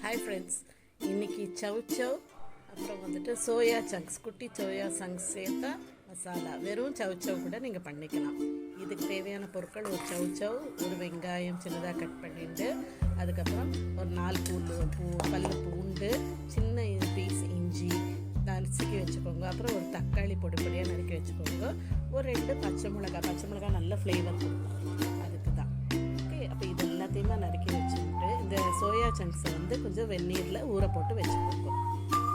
Hi friends, இன்றைக்கி சவ் அப்புறம் வந்துட்டு சோயா சங்க்ஸ், குட்டி சோயா சங்க்ஸ் சேர்த்த மசாலா. வெறும் சவ் கூட நீங்கள் பண்ணிக்கலாம். இதுக்கு தேவையான பொருட்கள் ஒரு சவ், ஒரு வெங்காயம் சின்னதாக கட் பண்ணிட்டு, அதுக்கப்புறம் ஒரு 4 பல்லு பூண்டு, சின்ன பீஸ் இஞ்சி நறுக்கி வச்சுக்கோங்க. அப்புறம் ஒரு தக்காளி பொடியாக நறுக்கி வச்சுக்கோங்க. ஒரு 2 பச்சை மிளகா நல்ல ஃப்ளேவர் கொடுக்கும், அதுக்கு தான். ஓகே, அப்போ இது எல்லாத்தையுமே நறுக்கி வச்சுட்டு இந்த சோயா சங்க்ஸை வந்து கொஞ்சம் வெந்நீரில் ஊற போட்டு வச்சுக்கோங்க.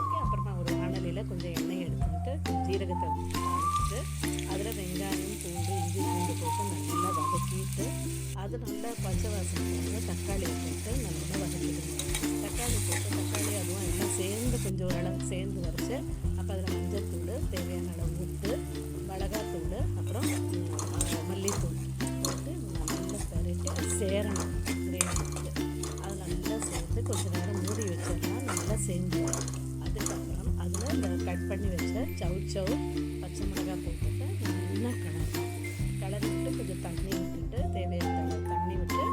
ஓகே, அப்புறமா ஒரு வாணலியில் கொஞ்சம் எண்ணெய் எடுத்துக்கிட்டு ஜீரகத்தை தாளிச்சிட்டு அதில் வெங்காயம் இஞ்சி பூண்டு போட்டு நல்லா வதக்கிட்டு அது நல்லா பச்சை வாசனை போட்டு தக்காளி போட்டு நல்லா வதக்கிடுங்க. தக்காளி அதுவும் எல்லாம் சேர்ந்து கொஞ்சம் ஓரளவுக்கு சேர்ந்து வரைச்சி அப்போ அதில் மஞ்சள் தூள், தேவையான அளவு உப்பு, மிளகாத்தூள், அப்புறம் மல்லித்தூள் போட்டு நல்லா பரட்டி சேரணும். அது நல்லா சேர்த்து கொஞ்சம் நேரம் மூடி வச்சிடலாம். நல்லா சேர்ந்து அதுக்கப்புறம் அதில் இந்த கட் பண்ணி வச்ச சவ் பச்சை மிளகாய் போட்டுட்டு நல்லா கிளறிட்டு கொஞ்சம் தண்ணி விட்டுட்டு தேவையான அளவு தண்ணி விட்டு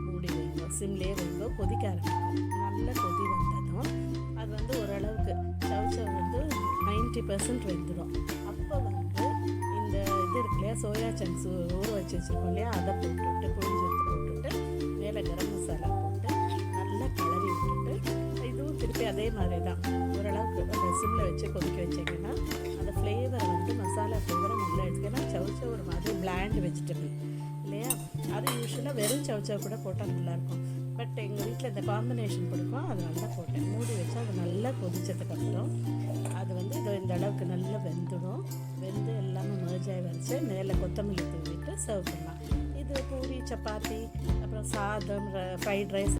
மூடி வைங்க. சிம்லேயே வைங்க. கொதிக்க ஆரம்பிக்கும். நல்ல கொதி வந்ததும் அது வந்து ஓரளவுக்கு சவ் வந்து 90% வெந்துடும். அப்போ வந்து இந்த இது இருக்கு இல்லையா, சோயா சங்க்ஸ் ஊற வச்சு வச்சுருக்கோம் இல்லையா, அதை போட்டுட்டு புழிஞ்சு எடுத்து போட்டுட்டு மேலே கரம் மசாலா போட்டு நல்லா கிளறி விட்டுட்டு இதுவும் திருப்பி அதே மாதிரி தான் ஓரளவுக்கு அந்த சிம்மில் வச்சு கொதிக்க வச்சிங்கன்னா அந்த ஃப்ளேவர் வந்து மசாலா ஃப்ளேவரை நல்லா எடுத்துக்கன்னா. சவ் ஒரு மாதிரி பிளாண்ட் வெஜிடபிள் இல்லையா, அது யூஸ்வலாக வெறும் சவ் கூட போட்டால் நல்லாயிருக்கும். பட் எங்கள் வீட்டில் இந்த காம்பினேஷன் பிடிக்கும், அது நல்லா போட்டேன். மூடி வச்சு அது நல்லா கொதிச்சதுக்கப்புறம் அது வந்து இந்த அளவுக்கு நல்லா வெந்துடும். வெந்து எல்லாமே மர்ஜாகி வச்சு மேலே கொத்தமல்லி தூவிட்டு சர்வ் பண்ணலாம். இது பூரி, சப்பாத்தி, அப்புறம் சாதம், ஃப்ரைட் ரைஸ்